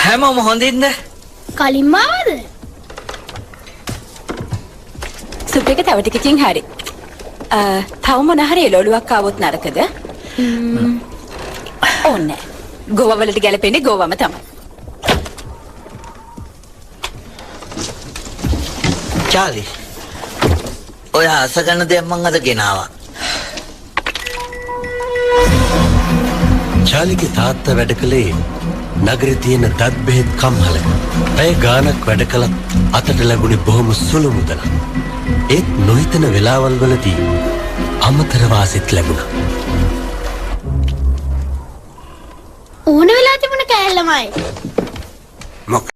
හැමෝම හොඳින්ද? කලින් මාවද? සුප් එක තව ටිකකින් හරි. තව මොන හරි එළවලුවක් ආවොත් නරකද? ඕනේ. ගෝවා වලට ගැලපෙන්නේ ගෝවාම තමයි. චාලි. ඔය අසගන්න දෙයක් මං අද ගෙනාවා. චාලිගේ තාත්තා වැඩ කළේ නගරේ තියෙන දත් බෙහෙත් කම්හලක. පැය ගාණක් වැඩ කළත් අතට ලැබුණේ බොහොම සුළු මුදලක්. ඒත් නොහිතන වෙලාවල් වලදී අමතර වාසිත් ලැබුණා. ඕන වෙලා තිබුණ කෑල්ලමයි.